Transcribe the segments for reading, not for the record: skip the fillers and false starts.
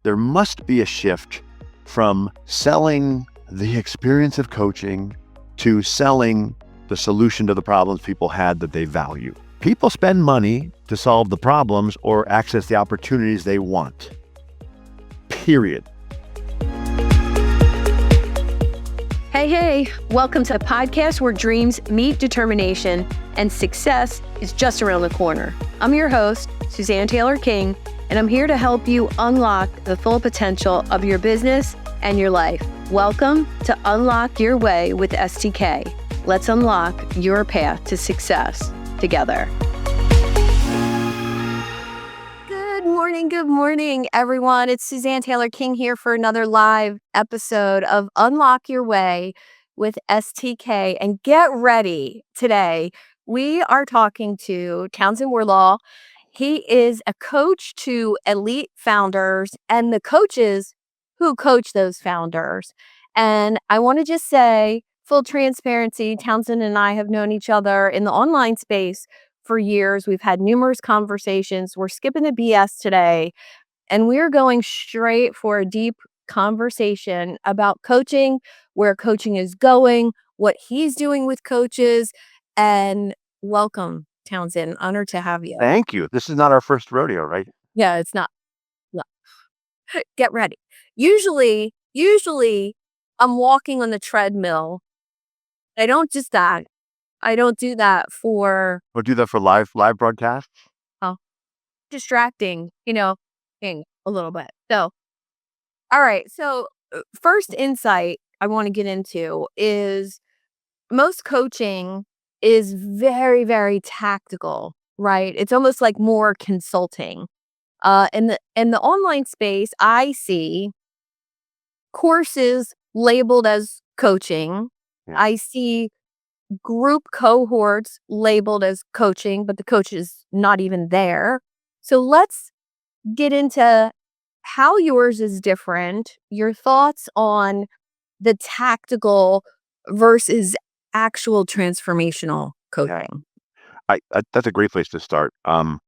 there must be a shift from selling the experience of coaching to selling the solution to the problems people had that they value. People spend money to solve the problems or access the opportunities they want. Period. Hey, welcome to the podcast where dreams meet determination and success is just around the corner. I'm your host, Suzanne Taylor-King, and I'm here to help you unlock the full potential of your business and your life. Welcome to Unlock Your Way with STK. Let's unlock your path to success together. Good morning, everyone. It's Suzanne Taylor-King here for another live episode of Unlock Your Way with STK. And get ready today. We are talking to Townsend Wardlaw. He is a coach to elite founders and the coaches who coach those founders. And I want to just say, full transparency, Townsend and I have known each other in the online space for years. We've had numerous conversations. We're skipping the BS today, and we're going straight for a deep conversation about coaching, where coaching is going, what he's doing with coaches, and welcome, Townsend. Honored to have you. Thank you. This is not our first rodeo, right? Yeah, it's not. No. Get ready. Usually I'm walking on the treadmill. I don't just that. I don't do that for... We'll do that for live broadcasts. Distracting, thing a little bit. So, all right. So first insight I want to get into is most coaching is very, very tactical, right? It's almost like more consulting. In the online space, I see courses labeled as coaching. Yeah. I see group cohorts labeled as coaching, but the coach is not even there. So let's get into how yours is different, your thoughts on the tactical versus actual transformational coaching. That's a great place to start. And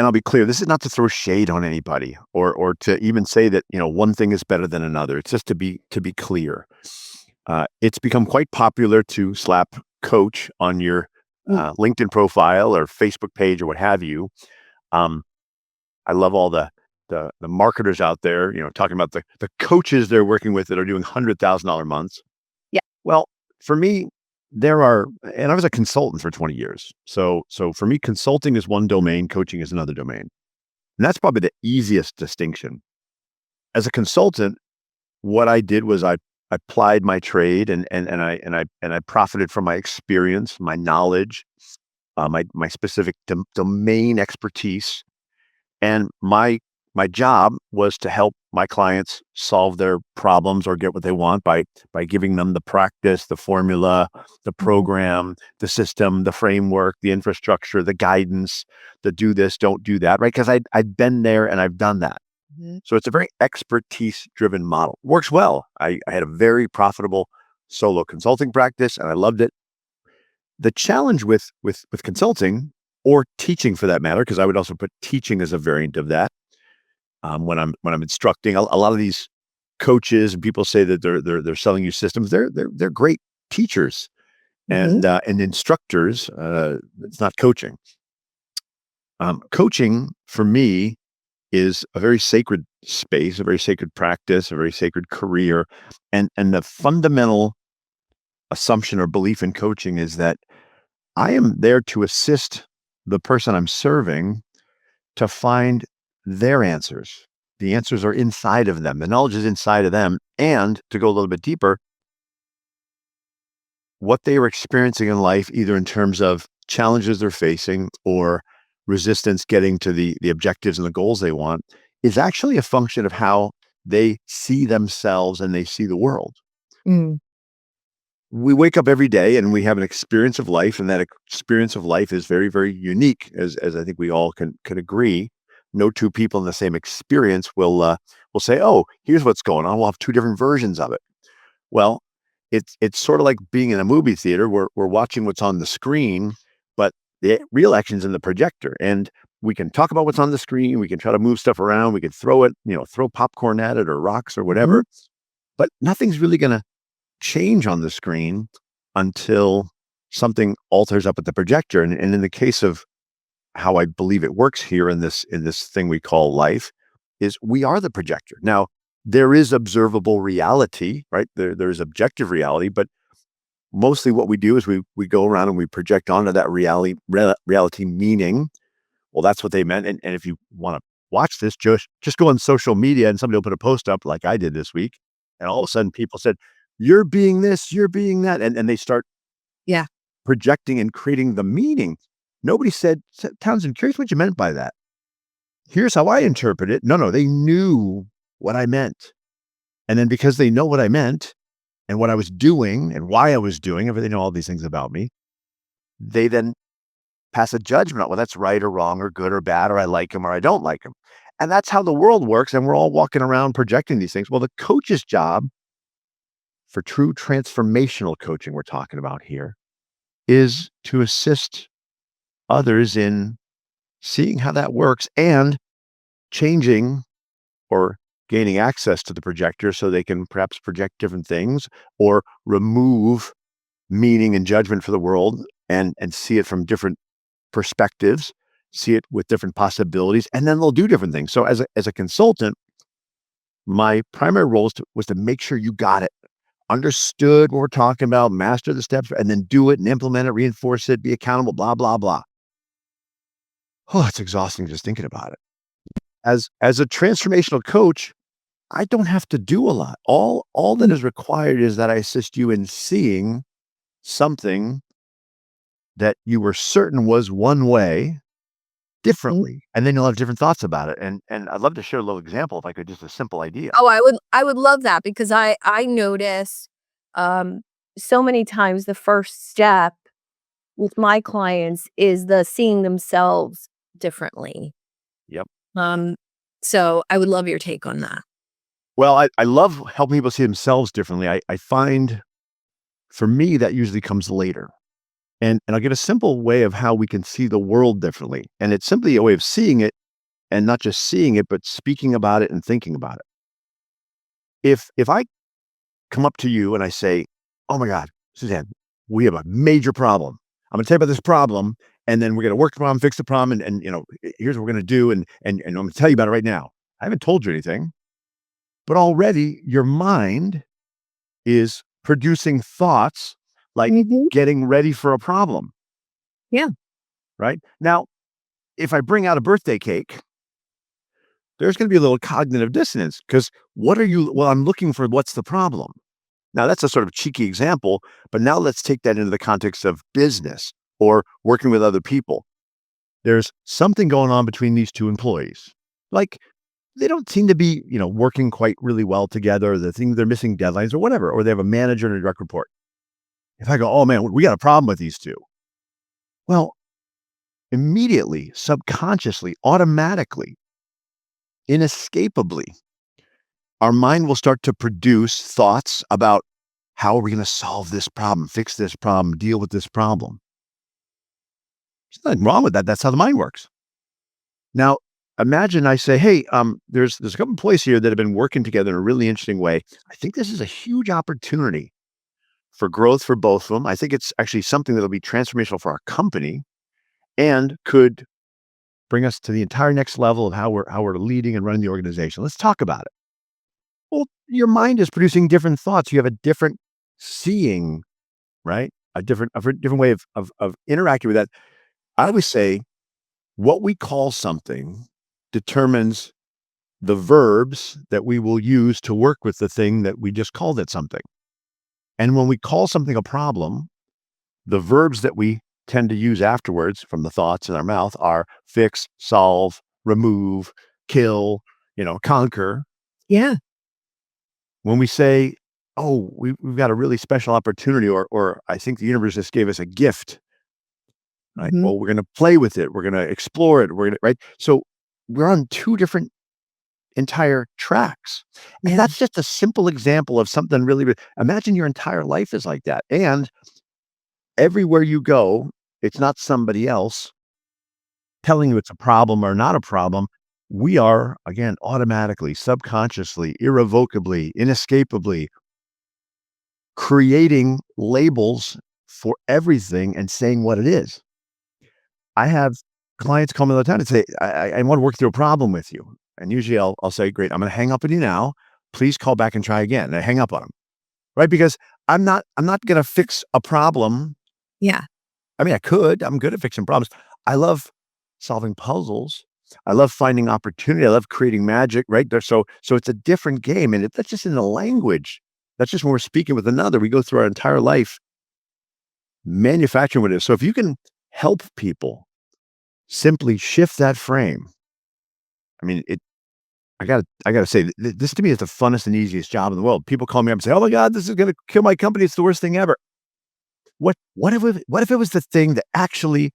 I'll be clear, this is not to throw shade on anybody or to even say that, one thing is better than another. It's just to be clear. It's become quite popular to slap coach on your LinkedIn profile or Facebook page or what have you. I love all the marketers out there, talking about the coaches they're working with that are doing $100,000 months. Yeah. Well, for me, and I was a consultant for 20 years. So for me, consulting is one domain, coaching is another domain. And that's probably the easiest distinction. As a consultant, what I did was I applied my trade and I profited from my experience, my knowledge, my specific domain expertise. And my job was to help my clients solve their problems or get what they want by giving them the practice, the formula, the program, the system, the framework, the infrastructure, the guidance, the do this, don't do that, right? Because I'd been there and I've done that. So it's a very expertise-driven model. Works well. I had a very profitable solo consulting practice and I loved it. The challenge with consulting or teaching for that matter, because I would also put teaching as a variant of that. When I'm instructing, a lot of these coaches and people say that they're selling you systems. They're great teachers and instructors. It's not coaching. Coaching for me is a very sacred space, a very sacred practice, a very sacred career, and the fundamental assumption or belief in coaching is that I am there to assist the person I'm serving to find their answers. The answers are inside of them. The knowledge is inside of them. And to go a little bit deeper, what they are experiencing in life, either in terms of challenges they're facing or resistance getting to the objectives and the goals they want, is actually a function of how they see themselves and they see the world. We wake up every day and we have an experience of life, and that experience of life is very, very unique, as I think we all can agree. No two people in the same experience will say, "Oh, here's what's going on." We'll have two different versions of it. Well, it's sort of like being in a movie theater where we're watching what's on the screen, but The real action's in the projector. And we can talk about what's on the screen. We can try to move stuff around. We can throw it, throw popcorn at it or rocks or Mhm. whatever. But nothing's really going to change on the screen until something alters up at the projector. And in the case of how I believe it works here in this thing we call life, is we are the projector. Now, there is observable reality, right? There's objective reality, but mostly what we do is we go around and we project onto that reality meaning, well, that's what they meant. And if you want to watch this, just go on social media and somebody will put a post up like I did this week, and all of a sudden people said, "You're being this, you're being that," and they start Yeah. projecting and creating the meaning. Nobody said, Townsend, curious what you meant by that. Here's how I interpret it. No, they knew what I meant. And then because they know what I meant and what I was doing and why I was doing it, they know all these things about me. They then pass a judgment on, well, that's right or wrong or good or bad, or I like him or I don't like him. And that's how the world works. And we're all walking around projecting these things. Well, the coach's job for true transformational coaching we're talking about here is to assist others in seeing how that works and changing or gaining access to the projector so they can perhaps project different things or remove meaning and judgment for the world and see it from different perspectives, see it with different possibilities, and then they'll do different things. So as a consultant, my primary role was to make sure you got it, understood what we're talking about, master the steps, and then do it and implement it, reinforce it, be accountable, blah, blah, blah. Oh, it's exhausting just thinking about it. As a transformational coach, I don't have to do a lot. All that Mm. is required is that I assist you in seeing something that you were certain was one way Mhm. differently, and then you'll have different thoughts about it. And I'd love to share a little example if I could, just a simple idea. Oh, I would love that because I notice, um, so many times the first step with my clients is the seeing themselves differently. Yep. Um, so I would love your take on that. Well, I love helping people see themselves differently. I find for me that usually comes later. And I'll give a simple way of how we can see the world differently. And it's simply a way of seeing it and not just seeing it, but speaking about it and thinking about it. If I come up to you and I say, "Oh my God, Suzanne, we have a major problem. I'm going to tell you about this problem, and then we're going to work the problem, fix the problem, and here's what we're going to do, and I'm going to tell you about it right now." I haven't told you anything, but already your mind is producing thoughts like Mhm. getting ready for a problem, Yeah. right? Now, if I bring out a birthday cake, there's going to be a little cognitive dissonance because what are you? Well, I'm looking for what's the problem. Now, that's a sort of cheeky example, but now let's take that into the context of business or working with other people. There's something going on between these two employees. Like they don't seem to be, working quite really well together. They're missing deadlines or whatever, or they have a manager and a direct report. If I go, "Oh man, we got a problem with these two." Well, immediately, subconsciously, automatically, inescapably, our mind will start to produce thoughts about how are we going to solve this problem, fix this problem, deal with this problem. There's nothing wrong with that. That's how the mind works. Now, imagine I say, "Hey, there's a couple employees here that have been working together in a really interesting way. I think this is a huge opportunity for growth for both of them. I think it's actually something that'll be transformational for our company and could bring us to the entire next level of how we're leading and running the organization. Let's talk about it." Well, your mind is producing different thoughts. You have a different seeing, right? A different way of interacting with that. I always say what we call something determines the verbs that we will use to work with the thing that we just called it something. And when we call something a problem, the verbs that we tend to use afterwards from the thoughts in our mouth are fix, solve, remove, kill, conquer. Yeah. When we say, "Oh, we've got a really special opportunity," or "I think the universe just gave us a gift," right? Mhm. Well, we're going to play with it. We're going to explore it. We're going to, right? So we're on two different entire tracks. And Yeah. that's just a simple example of something really, imagine your entire life is like that. And everywhere you go, It's not somebody else telling you it's a problem or not a problem. We are, again, automatically, subconsciously, irrevocably, inescapably creating labels for everything and saying what it is. I have clients call me all the time and say, I want to work through a problem with you. And usually I'll say, great, I'm going to hang up on you now. Please call back and try again. And I hang up on them, right? Because I'm not going to fix a problem. Yeah. I mean, I could. I'm good at fixing problems. I love solving puzzles. I love finding opportunity. I love creating magic, right? So it's a different game. And that's just in the language. That's just when we're speaking with another. We go through our entire life manufacturing what it is. So if you can help people simply shift that frame, I mean, I gotta say, this to me is the funnest and easiest job in the world. People call me up and say, "Oh my God, this is gonna kill my company. It's the worst thing ever." What if it was the thing that actually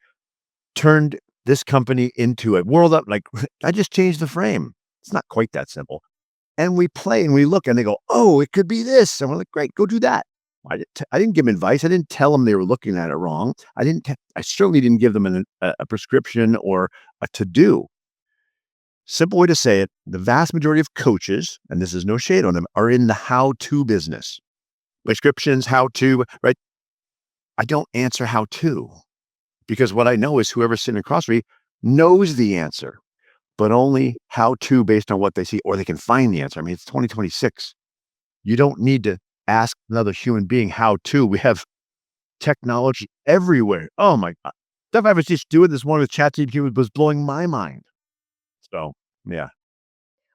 turned this company into a world up like I just changed the frame. It's not quite that simple. And we play and we look and they go, "Oh, it could be this." And we're like, "Great, go do that." I didn't give them advice. I didn't tell them they were looking at it wrong. I certainly didn't give them a prescription or a to do. Simple way to say it, the vast majority of coaches, and this is no shade on them, are in the how to business. Prescriptions, how to, right? I don't answer how to because what I know is whoever's sitting across from me knows the answer, but only how to based on what they see, or they can find the answer. I mean, it's 2026. You don't need to ask another human being how to. We have technology everywhere. Oh my God. Stuff I was just doing this morning with ChatGPT was blowing my mind. So, yeah.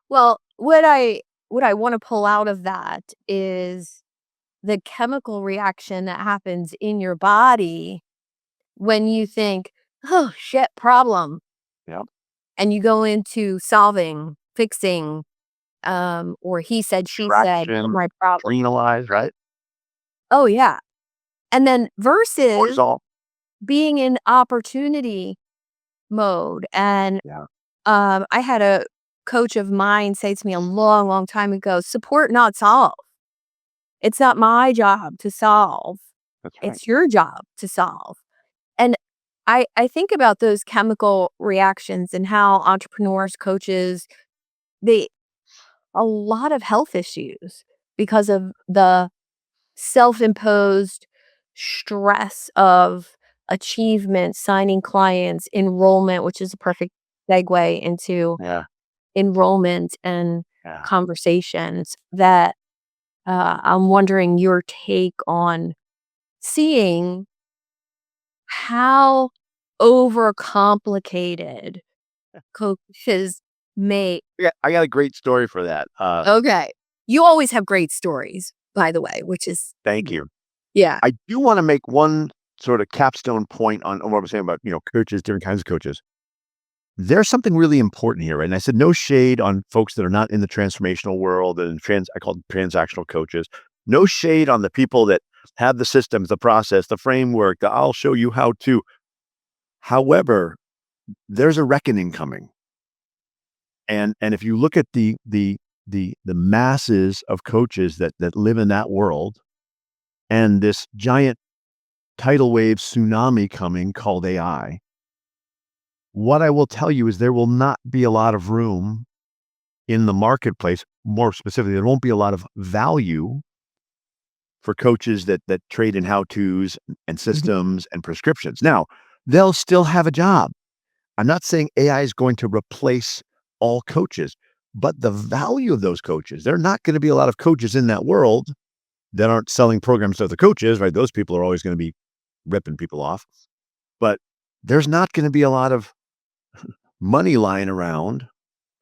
Well, what I wanna pull out of that is the chemical reaction that happens in your body when you think, "Oh, shit, problem," Yeah. and you go into solving, fixing, or he said, she said, Traction, my problem. adrenalize, right? Oh, yeah. And then versus Cortisol. being in opportunity mode. And Yeah. I had a coach of mine say to me a long, long time ago, support, not solve. It's not my job to solve. That's right. It's your job to solve. And I think about those chemical reactions and how entrepreneurs, coaches, they a lot of health issues because of the self-imposed stress of achievement, signing clients, enrollment, which is a perfect segue into Yeah. enrollment and Yeah. conversations that I'm wondering your take on seeing how overcomplicated coaches make. Yeah. I got a great story for that. Okay. You always have great stories, by the way, which is Thank you. yeah. I do want to make one sort of capstone point on what I'm saying about, coaches, different kinds of coaches. There's something really important here. Right? And I said, no shade on folks that are not in the transformational world and I call them transactional coaches. No shade on the people that have the systems, the process, the framework, the I'll show you how to. However, there's a reckoning coming. And if you look at the masses of coaches that live in that world and this giant tidal wave tsunami coming called AI, what I will tell you is there will not be a lot of room in the marketplace. More specifically, there won't be a lot of value for coaches that trade in how-tos and Mhm. systems and prescriptions. Now, they'll still have a job. I'm not saying AI is going to replace all coaches, but the value of those coaches, there are not going to be a lot of coaches in that world that aren't selling programs to other coaches, right? Those people are always going to be ripping people off. But there's not going to be a lot of money lying around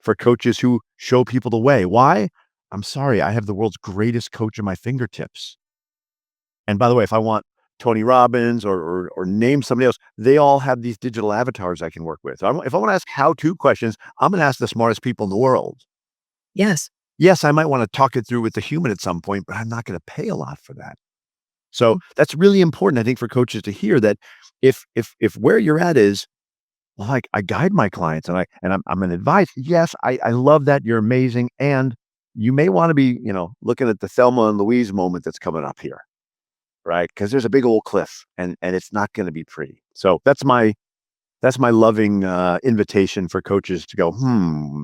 for coaches who show people the way. Why? I'm sorry, I have the world's greatest coach at my fingertips. And by the way, if I want Tony Robbins or name somebody else, they all have these digital avatars I can work with. If I want to ask how-to questions, I'm going to ask the smartest people in the world. Yes. Yes, I might want to talk it through with the human at some point, but I'm not going to pay a lot for that. So Mm. that's really important, I think, for coaches to hear that if where you're at is, well, like I guide my clients and I'm an advice. Yes, I love that. You're amazing. And you may want to be, looking at the Thelma and Louise moment that's coming up here, right? Because there's a big old cliff and it's not going to be pretty. So that's my loving invitation for coaches to go,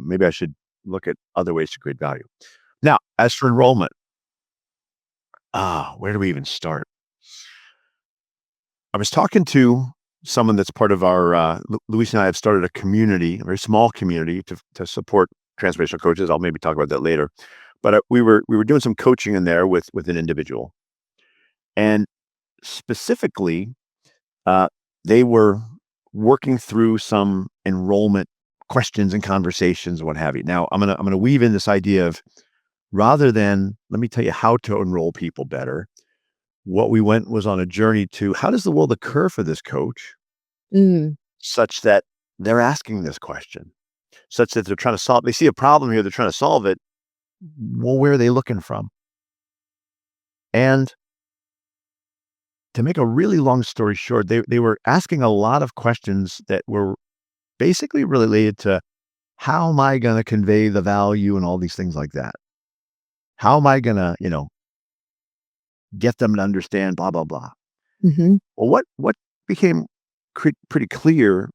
maybe I should look at other ways to create value. Now, as for enrollment, where do we even start? I was talking to someone that's part of our, Luis and I have started a community, a very small community to support transformational coaches. I'll maybe talk about that later. But we were doing some coaching in there with an individual, and specifically, uh, they were working through some enrollment questions and conversations and what have you. Now, I'm gonna weave in this idea of rather than let me tell you how to enroll people better. What we went was on a journey to how does the world occur for this coach Mm, such that they're asking this question, such that they're trying to solve. They see a problem here, they're trying to solve it. Well, where are they looking from? And to make a really long story short, they were asking a lot of questions that were basically related to how am I going to convey the value and all these things like that. How am I going to, get them to understand blah blah blah. mhm, Well, what became pretty clear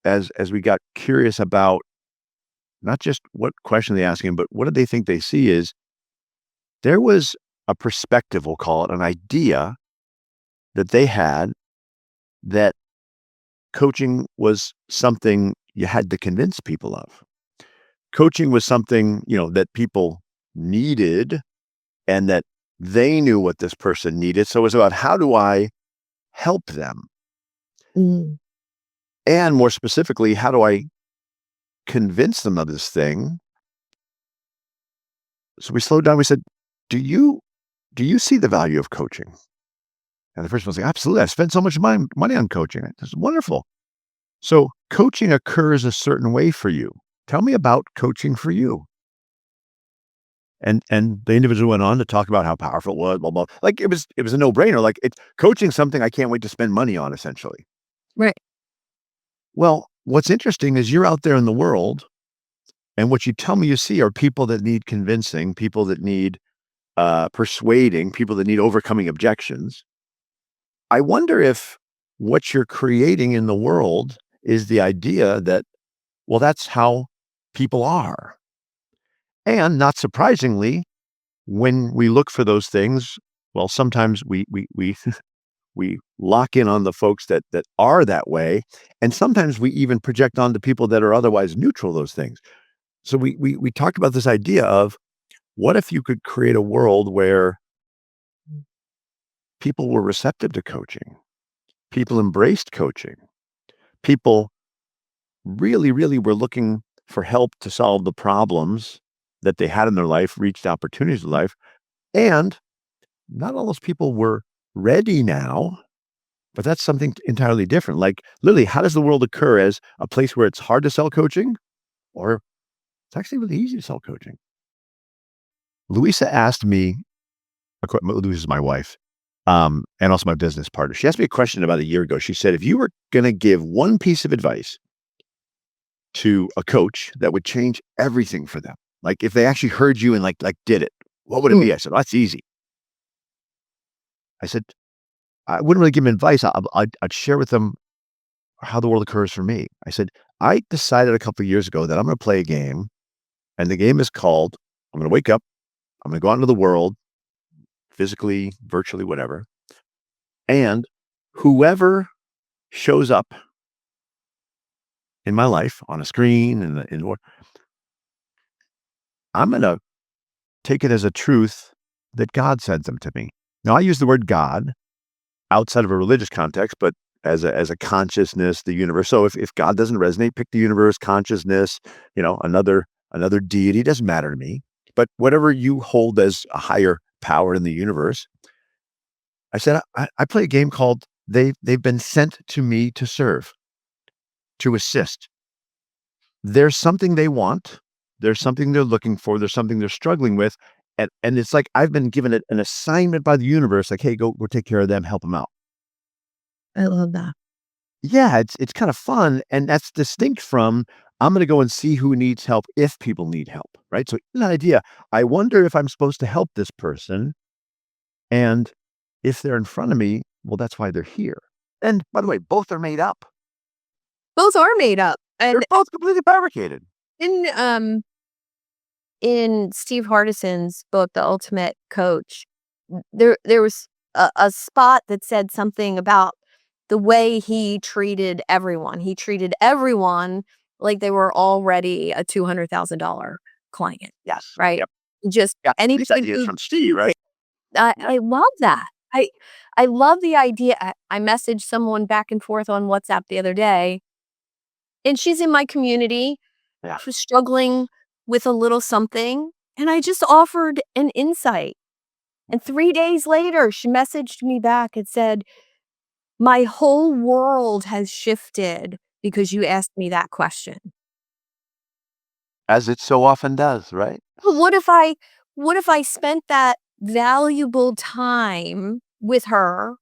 as we got curious about not just what question they asking, but what did they think they see is there was a perspective, we'll call it an idea that they had that coaching was something you had to convince people of. Coaching was something, that people needed and that they knew what this person needed. So it was about how do I help them? mm, And more specifically, how do I convince them of this thing? So we slowed down. We said, do you see the value of coaching? And the person was like, absolutely. I spent so much money on coaching. It's wonderful. So coaching occurs a certain way for you. Tell me about coaching for you. And the individual went on to talk about how powerful it was, blah, blah. Like it was a no-brainer. Like it's coaching something I can't wait to spend money on, essentially. right. Well, what's interesting is you're out there in the world, and what you tell me you see are people that need convincing, people that need persuading, people that need overcoming objections. I wonder if what you're creating in the world is the idea that, well, that's how people are. And not surprisingly, when we look for those things, well, sometimes we we lock in on the folks that are that way, and sometimes we even project onto people that are otherwise neutral those things. So we talked about this idea of what if you could create a world where people were receptive to coaching, people embraced coaching, people really, really were looking for help to solve the problems that they had in their life, reached opportunities in life, and not all those people were ready now. But that's something entirely different. Like, literally, how does the world occur as a place where it's hard to sell coaching or it's actually really easy to sell coaching? Louisa asked me, Louisa is my wife, and also my business partner. She asked me a question about a year ago. She said, if you were going to give one piece of advice to a coach that would change everything for them, like if they actually heard you and like did it, what would it Mm, be? I said, oh, that's easy. I said, I wouldn't really give them advice. I'd share with them how the world occurs for me. I said, I decided a couple of years ago that I'm going to play a game, and the game is called I'm going to wake up, I'm going to go out into the world, physically, virtually, whatever. And whoever shows up in my life on a screen I'm going to take it as a truth that God sends them to me. Now, I use the word God outside of a religious context, but as a consciousness, the universe. So if God doesn't resonate, pick the universe, consciousness, another deity, doesn't matter to me. But whatever you hold as a higher power in the universe, I said I play a game called they've been sent to me to serve, to assist. There's something they want, there's something they're looking for, there's something they're struggling with. And it's like I've been given an assignment by the universe, like, hey, go take care of them, help them out. I love that. Yeah, it's kind of fun, and that's distinct from, "I'm gonna go and see who needs help if people need help," right? So, an idea, I wonder if I'm supposed to help this person, and if they're in front of me, well, that's why they're here. And by the way, both are made up. Both are made up. They're And both completely fabricated. in in Steve Hardison's book, The Ultimate Coach, there was a spot that said something about the way he treated everyone. He treated everyone like they were already a $200,000 client, Yes. right? Yep. Just Yeah. These anybody ideas who from Steve, right? I love that. I love the idea. I messaged someone back and forth on WhatsApp the other day, and she's in my community. Yeah. She was struggling with a little something, and I just offered an insight. And 3 days later, she messaged me back and said, "My whole world has shifted because you asked me that question." As it so often does, right? But what if I spent that valuable time with her,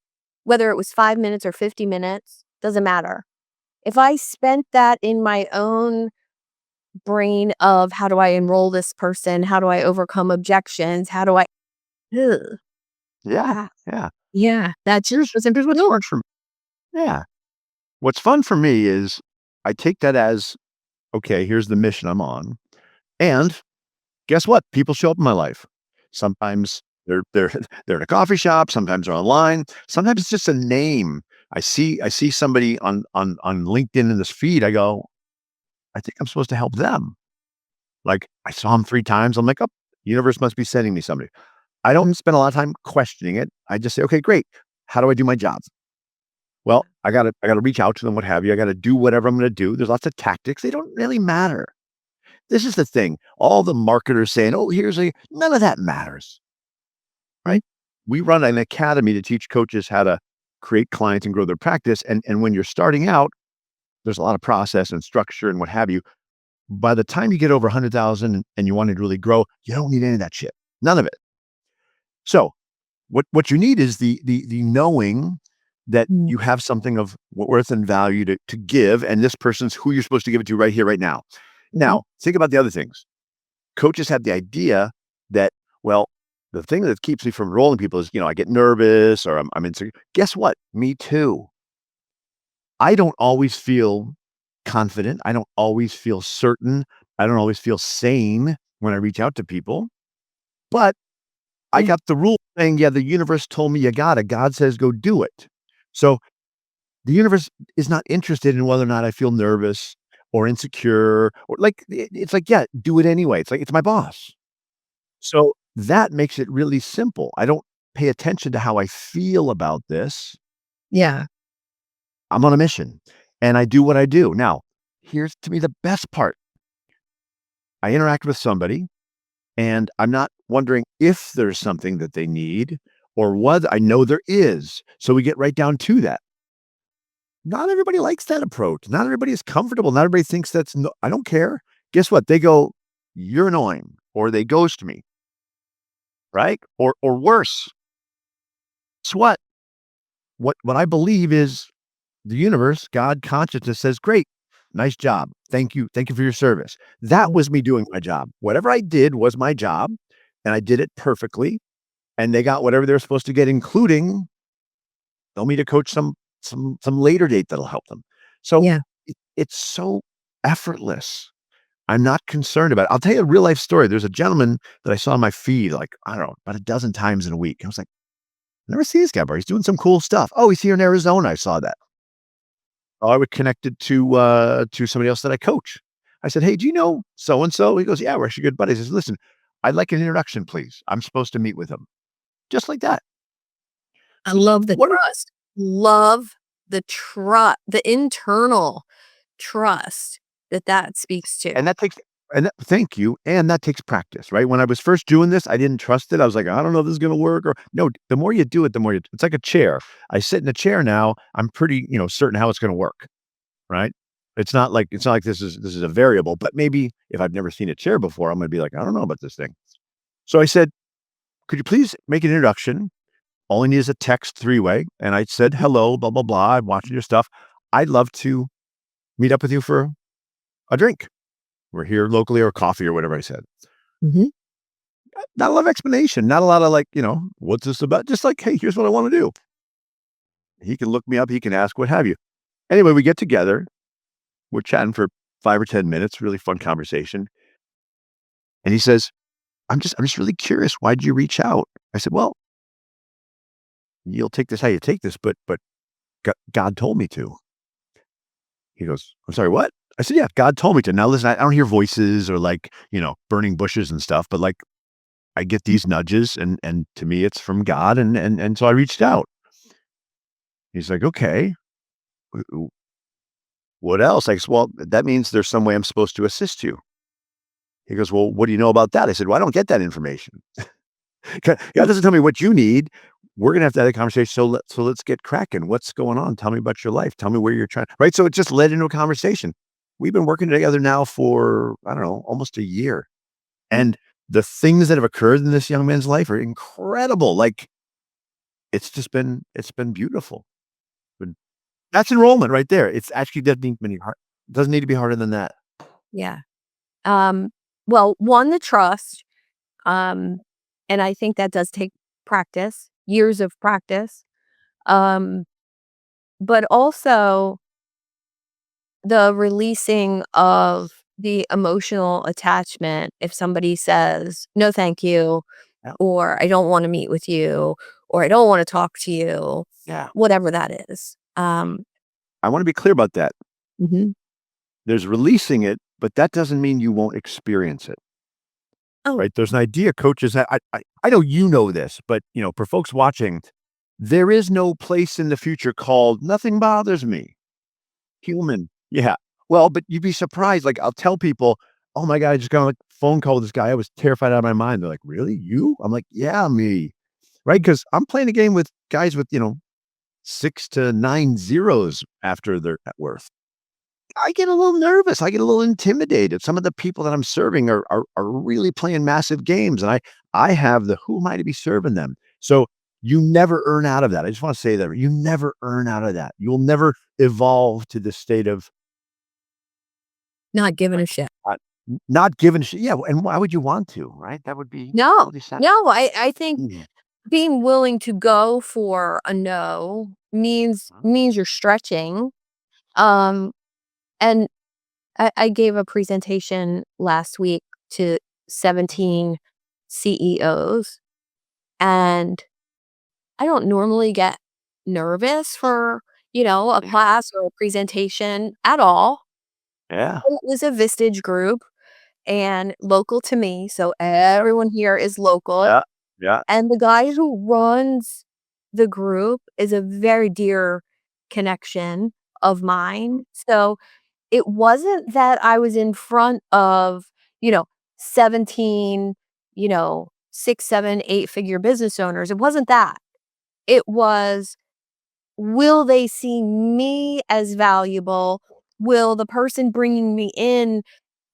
whether it was 5 minutes or 50 minutes, doesn't matter. If I spent that in my own brain of how do I enroll this person? How do I overcome objections? How do I Ugh, Yeah. ah, Yeah. yeah, that just doesn't Here's what's feel fun for me. Yeah. What's fun for me is I take that as, okay, here's the mission I'm on. And guess what? People show up in my life. Sometimes they're they're in a coffee shop, sometimes they're online, sometimes it's just a name. I see somebody on LinkedIn in this feed. I go, I think I'm supposed to help them. Like I saw him 3 times. I'm like, oh, universe must be sending me somebody. I don't spend a lot of time questioning it. I just say, okay, great. How do I do my job? Well, I gotta reach out to them, what have you. I gotta do whatever I'm gonna do. There's lots of tactics. They don't really matter. This is the thing. All the marketers saying, oh, here's a none of that matters, right? We run an academy to teach coaches how to create clients and grow their practice. And when you're starting out, there's a lot of process and structure and what have you. By the time you get over 100,000 and you want to really grow, you don't need any of that shit. None of it. So what you need is the knowing that Mm, you have something of worth and value to give, and this person's who you're supposed to give it to right here, right now. mhm, Now, think about the other things. Coaches have the idea that, well, the thing that keeps me from enrolling people is, I get nervous or I'm insecure. Guess what? Me too. I don't always feel confident. I don't always feel certain. I don't always feel sane when I reach out to people. But I mm, got the rule saying, yeah, the universe told me you got it. God says go do it. So the universe is not interested in whether or not I feel nervous or insecure or like it's like, yeah, do it anyway. It's like it's my boss. So that makes it really simple. I don't pay attention to how I feel about this. yeah, I'm on a mission and I do what I do. Now, here's to me the best part. I interact with somebody and I'm not wondering if there's something that they need or what I know there is. So we get right down to that. Not everybody likes that approach. Not everybody is comfortable. Not everybody thinks that's no, I don't care. Guess what? They go, you're annoying, or they ghost me, right? Or worse. Guess what? What I believe is the universe, God, consciousness says, great, nice job. Thank you. Thank you for your service. That mm, was me doing my job. Whatever I did was my job, and I did it perfectly. And they got whatever they're supposed to get, including they'll meet a coach some later date that'll help them. So yeah. it's so effortless. I'm not concerned about it. I'll tell you a real life story. There's a gentleman that I saw on my feed, like, I don't know, about a dozen times in a week. I was like, I never see this guy, but he's doing some cool stuff. Oh, he's here in Arizona. I saw that. Oh, I would connect it to somebody else that I coach. I said, hey, do you know so and so? He goes, yeah, we're actually good buddies. He says, listen, I'd like an introduction, please. I'm supposed to meet with him. Just like that. I love the What are trust. Love the internal trust that that speaks to. and that takes and that thank you, and that takes practice, right? When I was first doing this, I didn't trust it. I was like, "I don't know if this is gonna work," or no, the more you do it, the more you it's like a chair. I sit in a chair now, I'm pretty, certain how it's gonna work, right? It's not like this is a variable, but maybe if I've never seen a chair before, I'm gonna be like, "I don't know about this thing." So I said, "Could you please make an introduction? All I need is a text three-way." And I said, Mhm, "Hello, blah, blah, blah. I'm watching your stuff. I'd love to meet up with you for a drink. We're here locally or coffee," or whatever I said. mhm. Not a lot of explanation, not a lot of like, what's this about? Just like, hey, here's what I want to do. He can look me up, he can ask, what have you. Anyway, we get together, we're chatting for 5 or 10 minutes, really fun conversation. And he says, I'm just really curious. Why'd you reach out? I said, well, you'll take this how you take this, but God told me to. He goes, I'm sorry, what? I said, yeah, God told me to. Now listen, I don't hear voices or like, burning bushes and stuff, but like I get these nudges and to me it's from God and so I reached out. He's like, okay, what else? I said, well, that means there's some way I'm supposed to assist you. He goes, well, what do you know about that? I said, well, I don't get that information. God doesn't tell me what you need. We're gonna have to have a conversation. So let's get cracking. What's going on? Tell me about your life. Tell me where you're trying. Right. So it just led into a conversation. We've been working together now for I don't know, almost a year, and the things that have occurred in this young man's life are incredible. Like it's been beautiful. But that's enrollment right there. It's actually doesn't need to be harder than that. Yeah. Um, well, one, the trust, um, and I think that does take practice, years of practice. Um, but also the releasing of the emotional attachment if somebody says, "No, thank you," Yeah. or "I don't wanna meet with you," or "I don't wanna talk to you," Yeah. whatever that is. I want to be clear about that. Mhm. There's releasing it, but that doesn't mean you won't experience it. Oh, Right? There's an idea coaches I know you know this, but, for folks watching, there is no place in the future called "nothing bothers me." Human. Yeah. Well, but you'd be surprised, like, I'll tell people, "Oh my god, I just got on a phone call with this guy, I was terrified out of my mind." They're like, "Really? You?" I'm like, "Yeah, me." Right? Because 'Cause I'm playing a game with guys with, 6 to 9 zeros after their net worth. I get a little nervous. I get a little intimidated. Some of the people that I'm serving are really playing massive games, and I have the who am I to be serving them? So you never earn out of that. I just want to say that you never earn out of that. You'll never evolve to the state of not giving like, a shit. not giving a shit. Yeah, and why would you want to? Right? That would be No, really sad. no, I think Mhm. being willing to go for a no means you're stretching. Um, and I gave a presentation last week to 17 CEOs, and I don't normally get nervous for, a Yeah. class or a presentation at all. Yeah. And it was a Vistage group and local to me, so everyone here is local. Yeah. Yeah. And the guy who runs the group is a very dear connection of mine. So it wasn't that I was in front of, you know, 17, 6, 7, 8-figure business owners. It wasn't that. It was, will they see me as valuable? Will the person bringing me in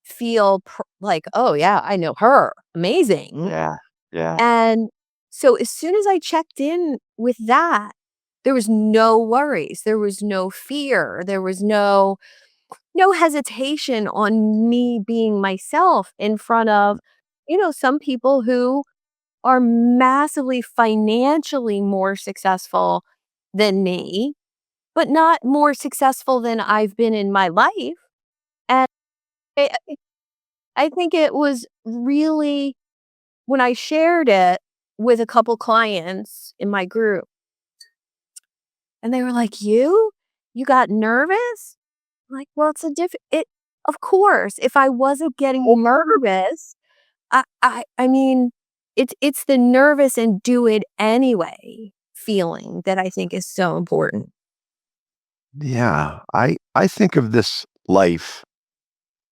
feel like, oh, yeah, I know her. Amazing. Yeah. Yeah. And so as soon as I checked in with that, there was no worries. There was no fear. There was no hesitation on me being myself in front of, some people who are massively financially more successful than me, but not more successful than I've been in my life. And I think it was really when I shared it with a couple clients in my group, and they were like, "You? You got nervous?" I'm like, "Well, it's a different it of course, if I wasn't getting nervous, I mean, it's the nervous and do it anyway feeling that I think is so important." Yeah. I think of this life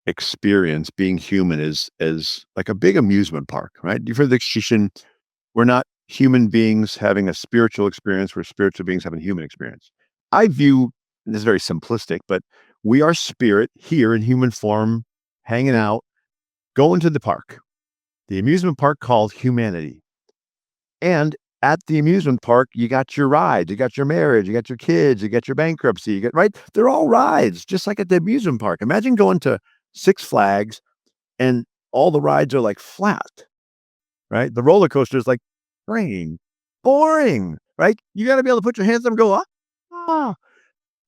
experience being human is like a big amusement park, right? You've heard the expression, we're not human beings having a spiritual experience, we're spiritual beings having a human experience. I view and this is very simplistic, but we are spirit here in human form, hanging out, going to the park, the amusement park called humanity. And at the amusement park, you got your rides, you got your marriage, you got your kids, you got your bankruptcy, you get right. They're all rides, just like at the amusement park. Imagine going to Six Flags and all the rides are like flat, right? The roller coaster is like boring, boring, right? You got to be able to put your hands up and go up, ah,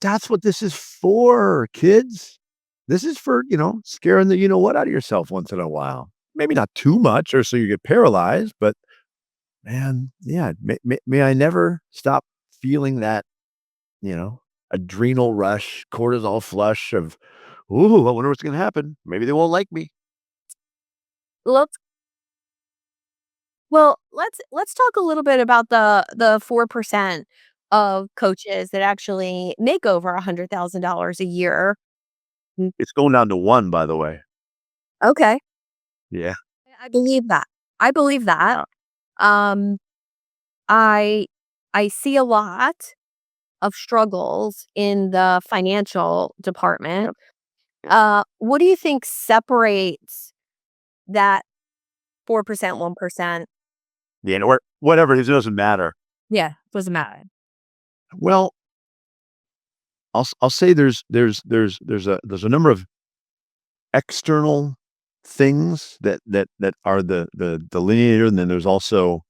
that's what this is for, kids. This is for, scaring the you know what out of yourself once in a while. Maybe not too much or so you get paralyzed, but man, yeah, may I never stop feeling that, you know, adrenal rush, cortisol flush of, ooh, I wonder what's going to happen. Maybe they won't like me. Let's let's talk a little bit about the 4% of coaches that actually make over $100,000 a year. Mm, It's going down to one, by the way. okay. Yeah. I believe that. I believe that. Yeah. Um, I I see a lot of struggles in the financial department. Yep. What do you think separates that 4%, 1%? Yeah. Or whatever. It doesn't matter. Yeah, doesn't matter. Well, I'll say there's a number of external things that are the delineator, and then there's also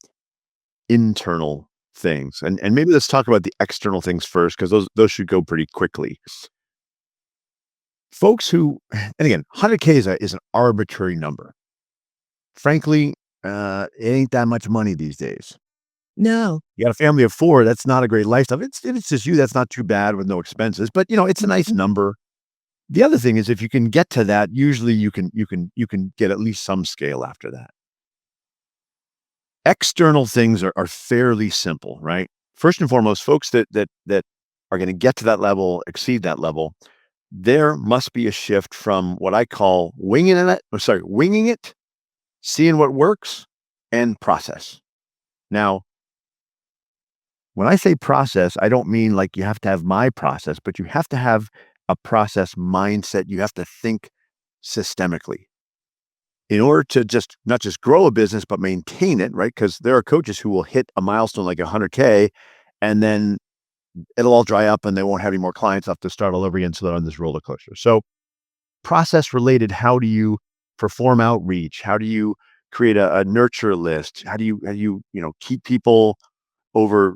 internal things. And maybe let's talk about the external things first, because those should go pretty quickly. Folks who, and again, 100K is an arbitrary number. Frankly, it ain't that much money these days. No. You got a family of 4, that's not a great lifestyle. If it's just you, that's not too bad with no expenses, but, it's a nice Mhm. number. The other thing is if you can get to that, usually you can get at least some scale after that. External things are fairly simple, right? First and foremost, folks that are gonna get to that level, exceed that level, there must be a shift from what I call winging it, seeing what works, and process. Now, when I say process, I don't mean like you have to have my process, but you have to have a process mindset. You have to think systemically in order to just not just grow a business, but maintain it, right? Because there are coaches who will hit a milestone like 100K and then it'll all dry up and they won't have any more clients. Have to start all over again. So they're on this roller coaster. So, process related, how do you perform outreach? How do you create a nurture list? How do you keep people over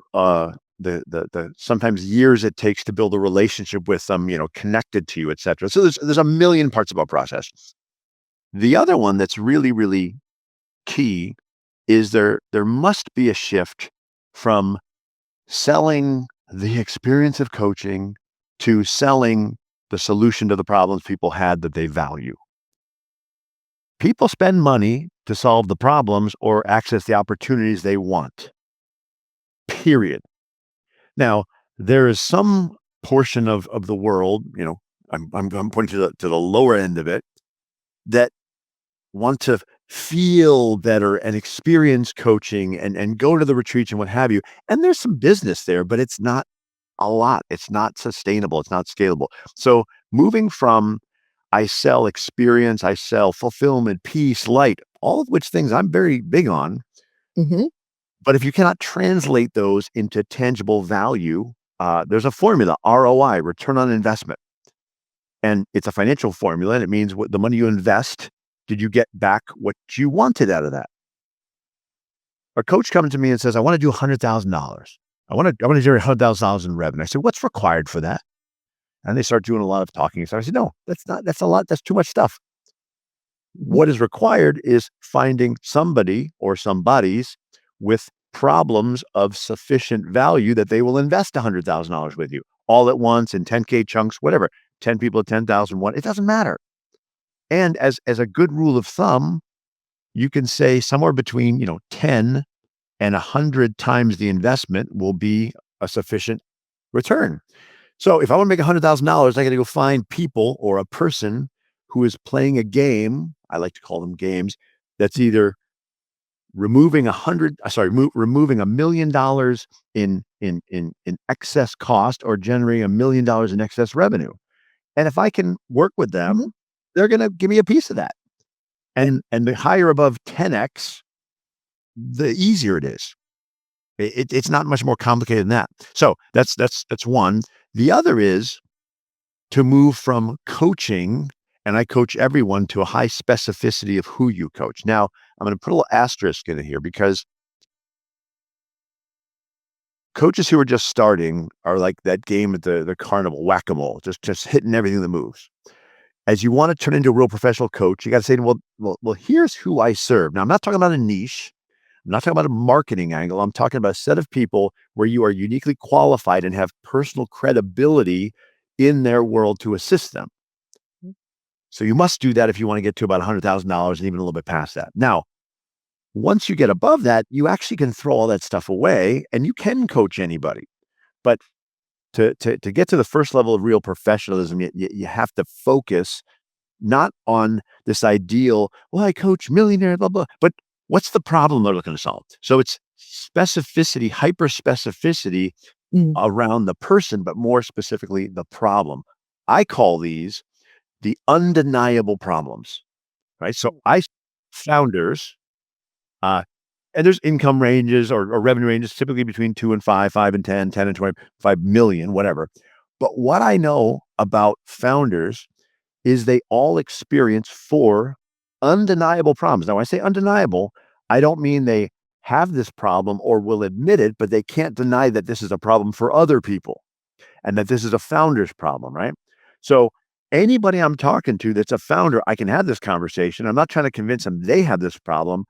the sometimes years it takes to build a relationship with them, connected to you, et cetera. So there's a million parts about process. The other one that's really, really key is there must be a shift from selling the experience of coaching to selling the solution to the problems people had that they value. People spend money to solve the problems or access the opportunities they want. Period. Now, there is some portion of the world, I'm pointing to the lower end of it, that want to feel better and experience coaching and go to the retreats and what have you. And there's some business there, but it's not a lot. It's not sustainable. It's not scalable. So moving from I sell experience, I sell fulfillment, peace, light, all of which things I'm very big on. Mhm. But if you cannot translate those into tangible value, there's a formula, ROI, return on investment. And it's a financial formula. And it means what the money you invest, did you get back what you wanted out of that? A coach comes to me and says, I want to do $100,000. I want to generate $100,000 in revenue. I said, what's required for that? And they start doing a lot of talking. So I said, no, that's a lot. That's too much stuff. Mhm. What is required is finding somebody or somebodies with problems of sufficient value that they will invest $100,000 with you all at once in 10K chunks, whatever, 10 people at 10,000, one, it doesn't matter. And as a good rule of thumb, you can say somewhere between, 10 and 100 times the investment will be a sufficient return. So if I want to make $100,000, I got to go find people or a person who is playing a game. I like to call them games. That's either removing $1 million in excess cost or generating $1 million in excess revenue. And if I can work with Mhm. them, they're going to give me a piece of that. Yeah. And the higher above 10x, the easier it is. It's not much more complicated than that. So that's one. The other is to move from coaching, and I coach everyone, to a high specificity of who you coach. Now, I'm going to put a little asterisk in it here because Coaches who are just starting are like that game at the carnival, whack-a-mole, just hitting everything that moves. As you wanna turn into a real professional coach, you gotta say, "Well, here's who I serve." Now, I'm not talking about a niche. I'm not talking about a marketing angle. I'm talking about a set of people where you are uniquely qualified and have personal credibility in their world to assist them. So you must do that if you wanna get to about $100,000 and even a little bit past that. Now, once you get above that, you actually can throw all that stuff away and you can coach anybody. But to get to the first level of real professionalism, you have to focus not on this ideal, well, I coach millionaires, blah, blah, but what's the problem they're looking to solve? So it's specificity, hyper specificity Mm. around the person, but more specifically, the problem. I call these the undeniable problems, right? So founders, uh, and there's income ranges or revenue ranges typically between 2 and 5, 5 and 10, 10 and 25 million, whatever. But what I know about founders is they all experience 4 undeniable problems. Now, when I say undeniable, I don't mean they have this problem or will admit it, but they can't deny that this is a problem for other people and that this is a founder's problem, right? So, anybody I'm talking to that's a founder, I can have this conversation. I'm not trying to convince them they have this problem,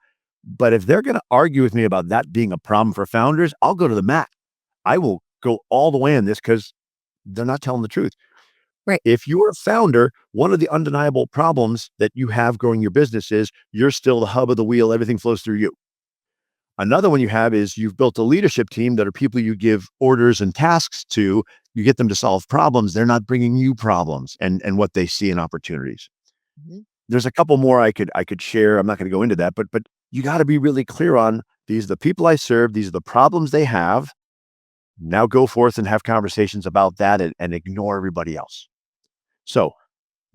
but if they're going to argue with me about that being a problem for founders, I'll go to the mat. I will go all the way in this because they're not telling the truth. Right. If you're a founder, one of the undeniable problems that you have growing your business is you're still the hub of the wheel, everything flows through you. Another one you have is you've built a leadership team that are people you give orders and tasks to. You get them to solve problems. They're not bringing you problems and what they see in opportunities. Mhm. There's a couple more I could share. I'm not going to go into that, but you got to be really clear on these are the people I serve. These are the problems they have. Now go forth and have conversations about that and ignore everybody else. So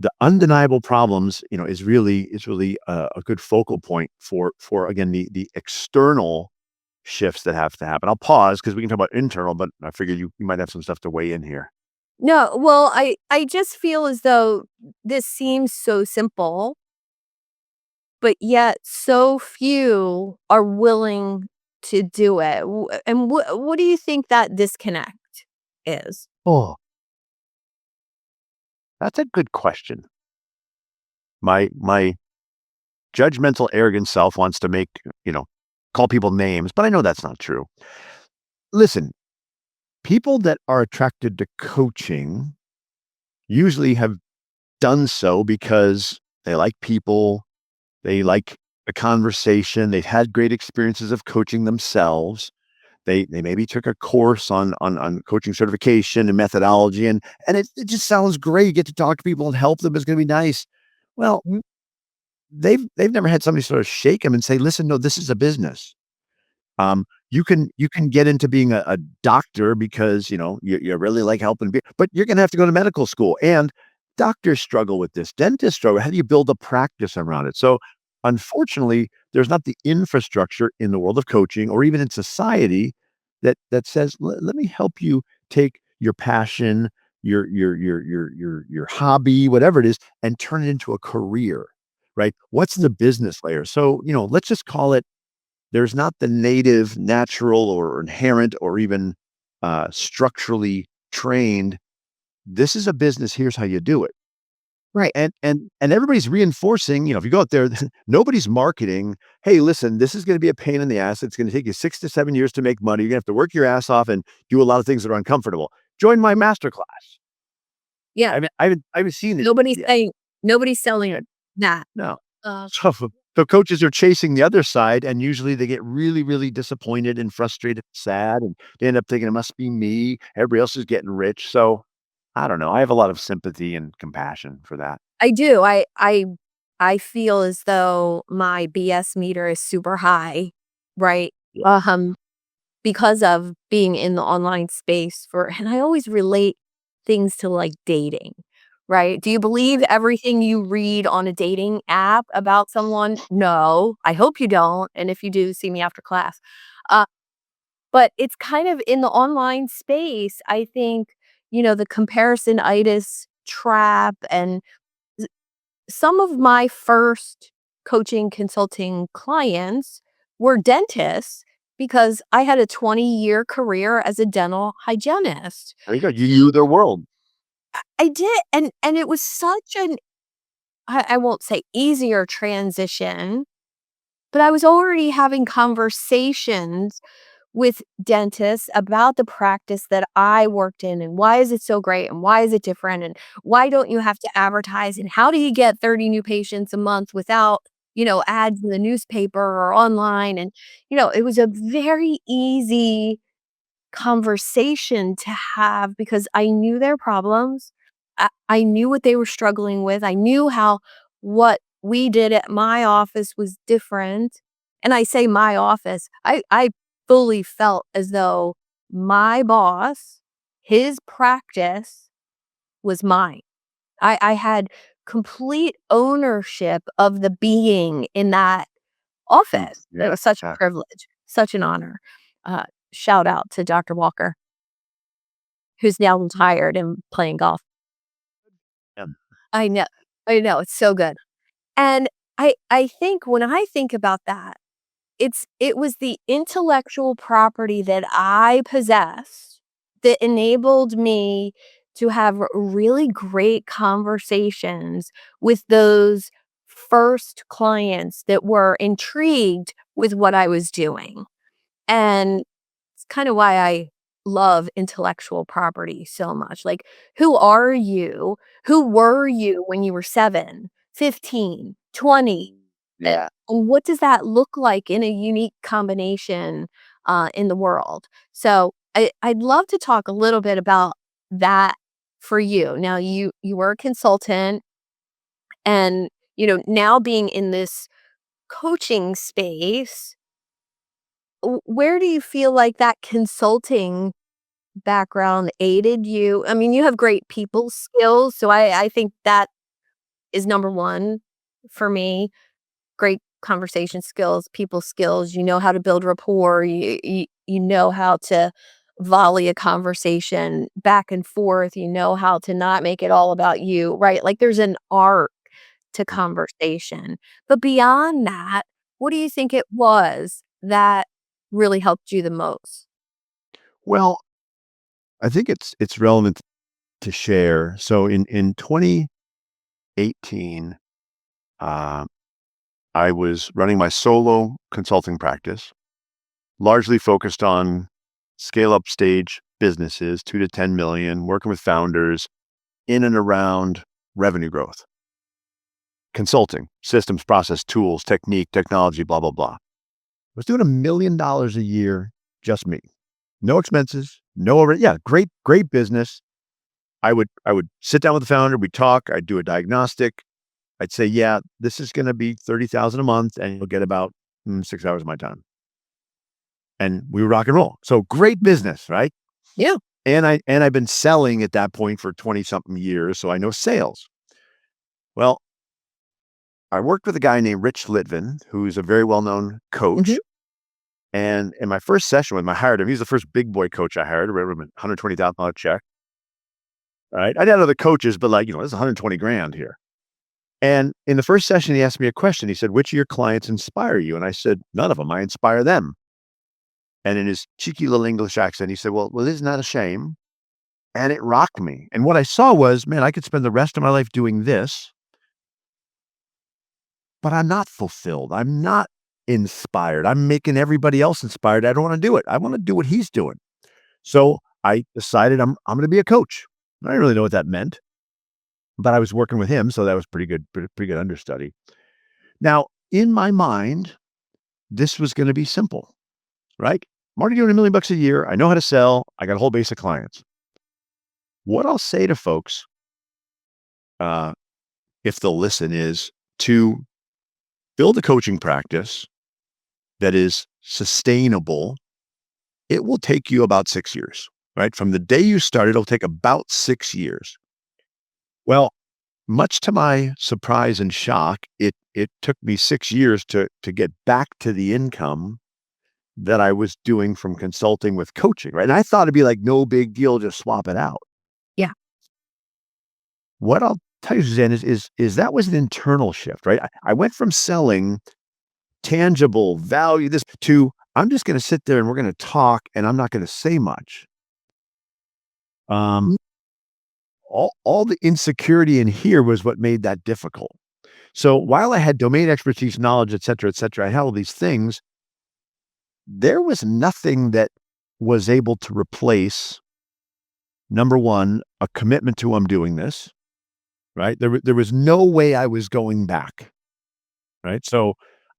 the undeniable problems, is really a good focal point for again the external shifts that have to happen. I'll pause because we can talk about internal, but I figured you might have some stuff to weigh in here. No, well, I just feel as though this seems so simple, but yet so few are willing to do it. And what do you think that disconnect is? Oh, that's a good question. My judgmental, arrogant self wants to you know, call people names, but I know that's not true. Listen, people that are attracted to coaching usually have done so because they like people, they like the conversation, they've had great experiences of coaching themselves. They maybe took a course on coaching certification and methodology, and it just sounds great. You get to talk to people and help them. It's going to be nice. Well, Mhm. they've never had somebody sort of shake them and say, "Listen, no, this is a business." You can get into being a doctor because, you really like helping people, but you're gonna have to go to medical school, and doctors struggle with this, dentists struggle. How do you build a practice around it? So, unfortunately, there's not the infrastructure in the world of coaching or even in society that says, Let me help you take your passion, your hobby, whatever it is, and turn it into a career." Right? What's the business layer? So, let's just call it there's not the native, natural, or inherent, or even structurally trained. This is a business. Here's how you do it. Right. And everybody's reinforcing. If you go out there, nobody's marketing. Hey, listen, this is going to be a pain in the ass. It's going to take you 6 to 7 years to make money. You're going to have to work your ass off and do a lot of things that are uncomfortable. Join my masterclass. Yeah. I haven't seen it Nobody's yet. saying nobody's selling it that. No. Uh, So, so coaches are chasing the other side, and usually they get really, really disappointed and frustrated, sad, and they end up thinking it must be me. Everybody else is getting rich. So I don't know. I have a lot of sympathy and compassion for that. I do. I feel as though my BS meter is super high, right? Yeah. Because of being in the online space and I always relate things to like dating, right? Do you believe everything you read on a dating app about someone? No, I hope you don't. And if you do, see me after class. Uh, but it's kind of in the online space, I think, the comparisonitis trap and some of my first coaching consulting clients were dentists because I had a 20-year career as a dental hygienist. There you go. You knew their world. I did, and it was such an I won't say easier transition, but I was already having conversations with dentists about the practice that I worked in and why is it so great and why is it different and why don't you have to advertise and how do you get 30 new patients a month without, ads in the newspaper or online, and it was a very easy conversation to have because I knew their problems. I knew what they were struggling with. I knew how what we did at my office was different. And I say my office, I fully felt as though my boss, his practice was mine. I had complete ownership of the being in that office. It Yeah. was such a Yeah. privilege, such an honor. Uh, Shout out to Dr. Walker, who's now retired and playing golf. Yeah. I know. I know, it's so good. And I think when I think about that, it was the intellectual property that I possessed that enabled me to have really great conversations with those first clients that were intrigued with what I was doing. And it's kind of why I love intellectual property so much. Like, who are you? Who were you when you were 7, 15, 20? Yeah. And what does that look like in a unique combination in the world? So I'd love to talk a little bit about that for you. Now you were a consultant and now being in this coaching space, where do you feel like that consulting background aided you? I mean, you have great people skills, so I think that is number 1 for me. Great conversation skills, people skills, you know how to build rapport, you know how to volley a conversation back and forth, you know how to not make it all about you, right? Like, there's an art to conversation. But beyond that, what do you think it was that really helped you the most? Well, I think it's relevant to share. So in 2018, uh, I was running my solo consulting practice, largely focused on scale up stage businesses, 2 to 10 million, working with founders in and around revenue growth, consulting, systems, process, tools, technique, technology, blah, blah, blah. I was doing $1 million a year, just me. No expenses, no over. Yeah, great business. I would sit down with the founder, we'd talk, I'd do a diagnostic. I'd say, yeah, this is going to be 30,000 a month and you'll get about 6 hours of my time. And we would rock and roll. So great business, right? Yeah. And I've been selling at that point for 20 something years, so I know sales. Well, I worked with a guy named Rich Litvin, who's a very well-known Mhm. coach. And in my first session with him, I hired him. He's the first big boy coach I hired. I wrote him a $120,000 check. Right. I had other coaches, but there's 120 grand here. And in the first session, he asked me a question. He said, which of your clients inspire you? And I said, none of them. I inspire them. And in his cheeky little English accent, he said, well, isn't that a shame? And it rocked me. And what I saw was, man, I could spend the rest of my life doing this, but I'm not fulfilled. I'm not inspired. I'm making everybody else inspired. I don't want to do it. I want to do what he's doing. So I decided I'm going to be a coach. I didn't really know what that meant, but I was working with him. So that was pretty good understudy. Now, in my mind, this was going to be simple, right? I'm already doing $1 million a year. I know how to sell. I got a whole base of clients. What I'll say to folks, uh, if they'll listen, is to build a coaching practice that is sustainable. It will take you about 6 years, right? From the day you start, it'll take about 6 years. Well, much to my surprise and shock, it took me 6 years to get back to the income that I was doing from consulting with coaching, right? And I thought it'd be like no big deal, just swap it out. Yeah. What I'll tell you, Suzanne, is that was an internal shift, right? I went from selling tangible value this to I'm just going to sit there and we're going to talk and I'm not going to say much. Um, all the insecurity in here was what made that difficult. So while I had domain expertise, knowledge, et cetera, I had all these things. There was nothing that was able to replace, number one, a commitment to I'm doing this, right? There was no way I was going back, right? So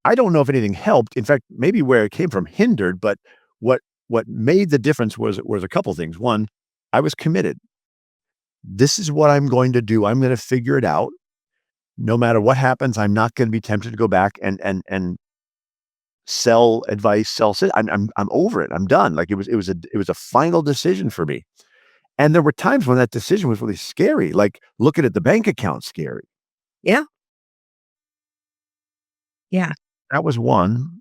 I don't know if anything helped. In fact, maybe where it came from hindered, but what what made the difference was a couple things. One, I was committed. This is what I'm going to do. I'm going to figure it out. No matter what happens, I'm not going to be tempted to go back and sell advice, I'm over it. I'm done. Like it was a final decision for me. And there were times when that decision was really scary, like looking at the bank account scary. Yeah. Yeah. That was one.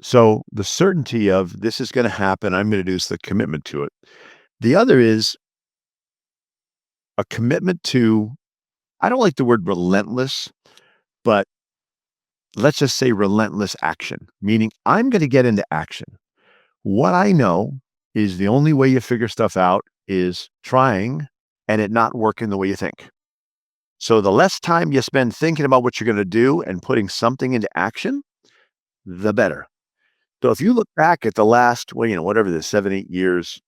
So the certainty of this is going to happen, I'm going to do is the commitment to it. The other is a commitment to, I don't like the word relentless, but let's just say relentless action, meaning I'm going to get into action. What I know is the only way you figure stuff out is trying and it not working the way you think. So the less time you spend thinking about what you're going to do and putting something into action, the better. So if you look back at the last, well, whatever the 7, 8 years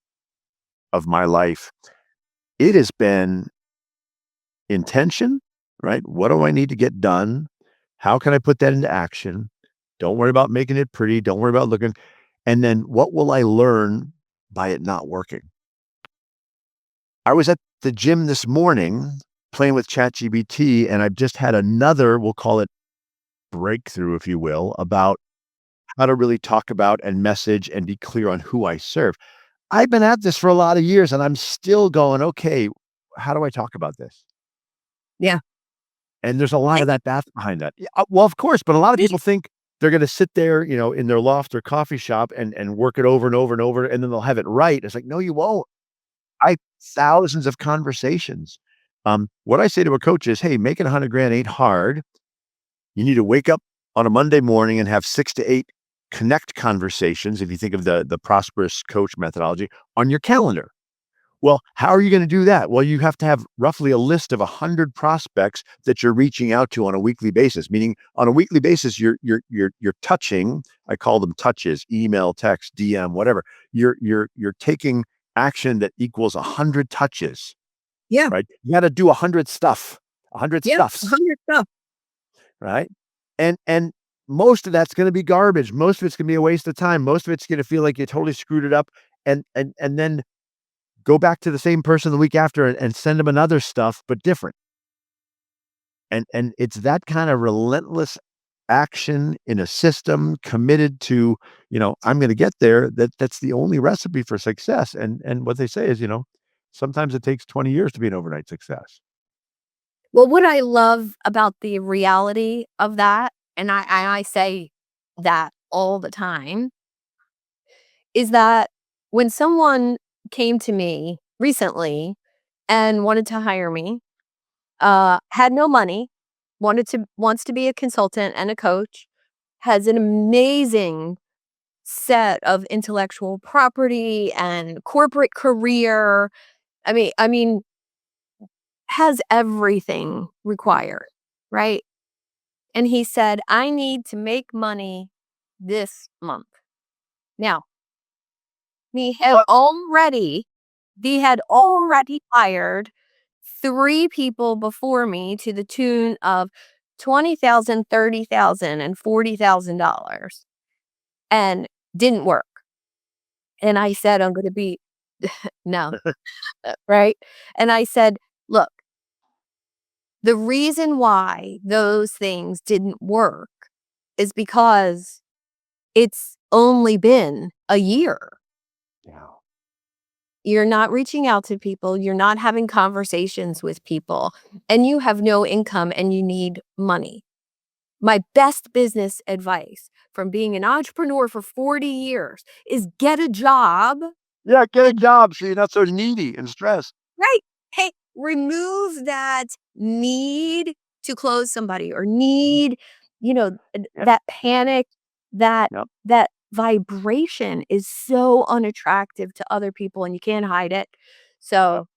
of my life, it has been intention, right? What do I need to get done? How can I put that into action? Don't worry about making it pretty. Don't worry about looking. And then what will I learn by it not working? I was at the gym this morning playing with ChatGPT, and I've just had another, we'll call it breakthrough, if you will, about how to really talk about and message and be clear on who I serve. I've been at this for a lot of years and I'm still going, okay, how do I talk about this? Yeah. And there's a lot of that bath behind that. Yeah, well, of course, but a lot of people think they're going to sit there, in their loft or coffee shop and work it over and over and over, and then they'll have it right. It's like, no, you won't. I thousands of conversations. What I say to a coach is, hey, making 100 grand ain't hard. You need to wake up on a Monday morning and have 6 to 8 connect conversations. If you think of the prosperous coach methodology on your calendar. Well, how are you going to do that? Well, you have to have roughly a list of 100 prospects that you're reaching out to on a weekly basis. Meaning, on a weekly basis, you're touching. I call them touches: email, text, DM, whatever. You're taking action that equals 100 touches. Yeah. Right? You got to do 100 stuff, 100 Yeah. stuffs. 100 stuff. Right? And most of that's going to be garbage. Most of it's going to be a waste of time. Most of it's going to feel like you totally screwed it up. And then go back to the same person the week after and send them another stuff, but different. And it's that kind of relentless action in a system committed to, I'm going to get there. That's the only recipe for success. And what they say is, sometimes it takes 20 years to be an overnight success. Well, what I love about the reality of that, and I say that all the time, is that when someone came to me recently and wanted to hire me, had no money, wants to be a consultant and a coach, has an amazing set of intellectual property and corporate career. I mean, has everything required, right? And he said, I need to make money this month. Now, he had already he had already hired 3 people before me to the tune of 20,000, 30,000, and $40,000 and didn't work. And I said, I'm gonna be no, right? And I said, look, the reason why those things didn't work is because it's only been a year. Yeah. You're not reaching out to people, you're not having conversations with people, and you have no income and you need money. My best business advice from being an entrepreneur for 40 years is get a job. Yeah, get a job so you're not so needy and stressed. Right. Hey, remove that need to close somebody or need, Yep, that panic, that yep. that vibration is so unattractive to other people and you can't hide it. So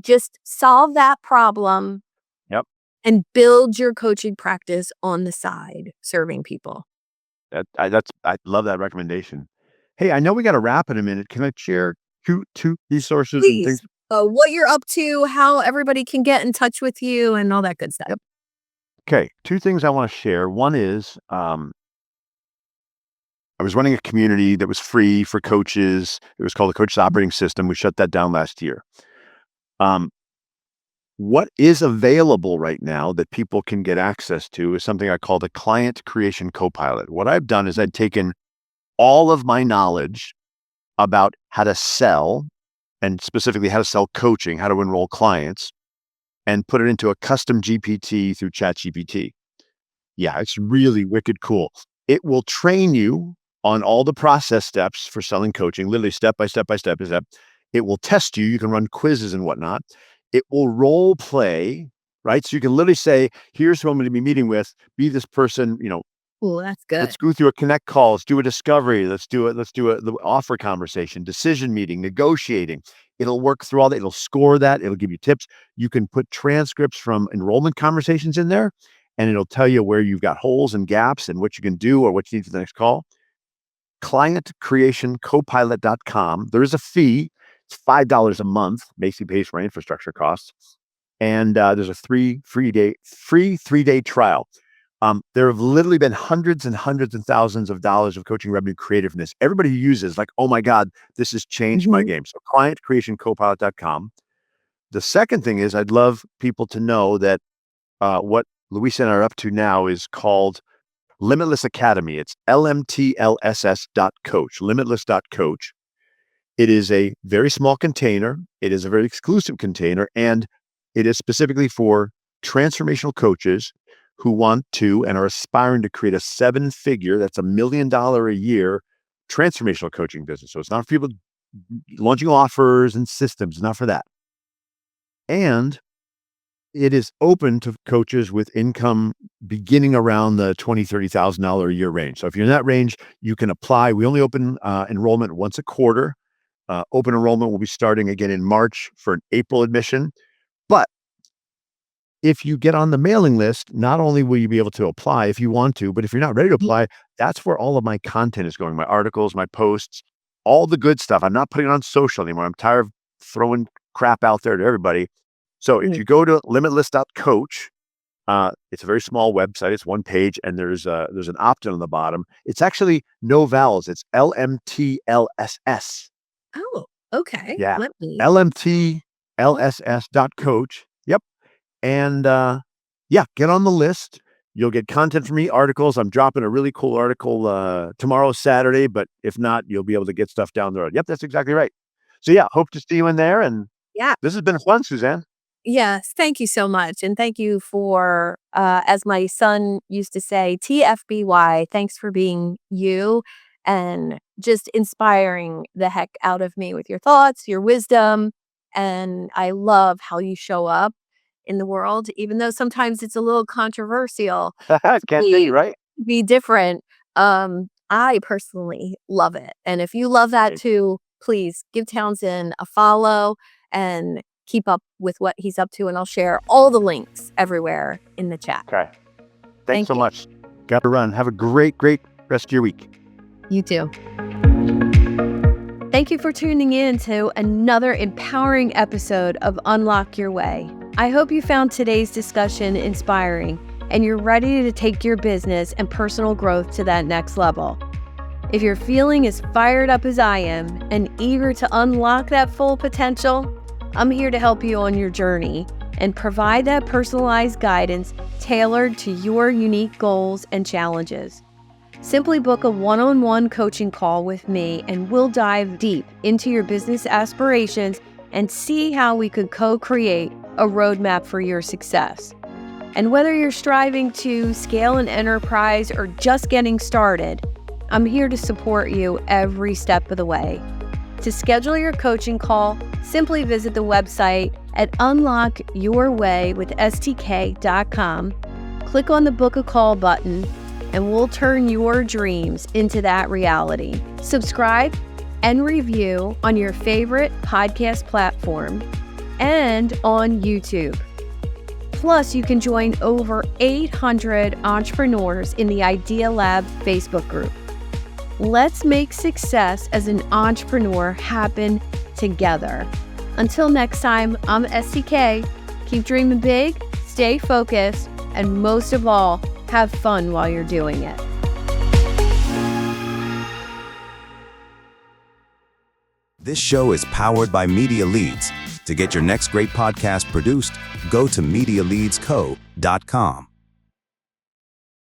just solve that problem Yep. and build your coaching practice on the side, serving people. I love that recommendation. Hey, I know we got to wrap in a minute. Can I share two resources and Please, things? what you're up to, how everybody can get in touch with you, and all that good stuff. Yep. Okay, two things I want to share. One is I was running a community that was free for coaches. It was called the Coaches Operating System. We shut that down last year. What is available right now that people can get access to is something I call the Client Creation Copilot. What I've done is I've taken all of my knowledge about how to sell, and specifically how to sell coaching, how to enroll clients, and put it into a custom GPT through ChatGPT. Yeah, it's really wicked cool. It will train you on all the process steps for selling coaching, literally step by step by step by step. It will test you. You can run quizzes and whatnot. It will role play, right? So you can literally say, here's who I'm going to be meeting with. Be this person, Oh, that's good. let's go through a connect call. Let's do a discovery. Let's do the offer conversation, decision meeting, negotiating. It'll work through all that. It'll score that. It'll give you tips. You can put transcripts from enrollment conversations in there, and it'll tell you where you've got holes and gaps and what you can do or what you need for the next call. ClientCreationCopilot.com. There is a fee. It's $5 a month. Basically pays for my infrastructure costs. And there's a free 3-day trial. There have literally been hundreds and hundreds and thousands of dollars of coaching revenue created from this. Everybody who uses like, oh my God, this has changed my game. So ClientCreationCopilot.com. The second thing is I'd love people to know that what Louisa and I are up to now is called Limitless Academy. It's lmtlss.coach, limitless.coach. It is a very small container. It is a very exclusive container, and it is specifically for transformational coaches who want to and are aspiring to create a 7-figure, that's $1 million a year, transformational coaching business. So it's not for people launching offers and systems, not for that. And it is open to coaches with income beginning around the $20,000, $30,000 a year range. So if you're in that range, you can apply. We only open enrollment once a quarter. Open enrollment will be starting again in March for an April admission. But if you get on the mailing list, not only will you be able to apply if you want to, but if you're not ready to apply, that's where all of my content is going. My articles, my posts, all the good stuff. I'm not putting it on social anymore. I'm tired of throwing crap out there to everybody. So if you go to limitless.coach, it's a very small website. It's one page, and there's an opt-in on the bottom. It's actually no vowels. It's LMTLSS. Oh, okay. Yeah. Let me. LMTLSS.coach. Yep. And get on the list. You'll get content from me, articles. I'm dropping a really cool article tomorrow, Saturday, but if not, you'll be able to get stuff down the road. Yep, that's exactly right. So hope to see you in there. And this has been fun, Suzanne. Yes, thank you so much. And thank you for, as my son used to say, TFBY, thanks for being you and just inspiring the heck out of me with your thoughts, your wisdom. And I love how you show up in the world, even though sometimes it's a little controversial. Can't be, right? Be different. I personally love it. And if you love that too, please give Townsend a follow and keep up with what he's up to. And I'll share all the links everywhere in the chat. Okay. Thanks so much. Got to run. Have a great rest of your week. You too. Thank you for tuning in to another empowering episode of Unlock Your Way. I hope you found today's discussion inspiring and you're ready to take your business and personal growth to that next level. If you're feeling as fired up as I am and eager to unlock that full potential, I'm here to help you on your journey and provide that personalized guidance tailored to your unique goals and challenges. Simply book a one-on-one coaching call with me and we'll dive deep into your business aspirations and see how we could co-create a roadmap for your success. And whether you're striving to scale an enterprise or just getting started, I'm here to support you every step of the way. To schedule your coaching call, simply visit the website at unlockyourwaywithstk.com, click on the Book a Call button, and we'll turn your dreams into that reality. Subscribe and review on your favorite podcast platform and on YouTube. Plus, you can join over 800 entrepreneurs in the Idea Lab Facebook group. Let's make success as an entrepreneur happen together. Until next time, I'm STK. Keep dreaming big, stay focused, and most of all, have fun while you're doing it. This show is powered by Media Leads. To get your next great podcast produced, go to MediaLeadsCo.com.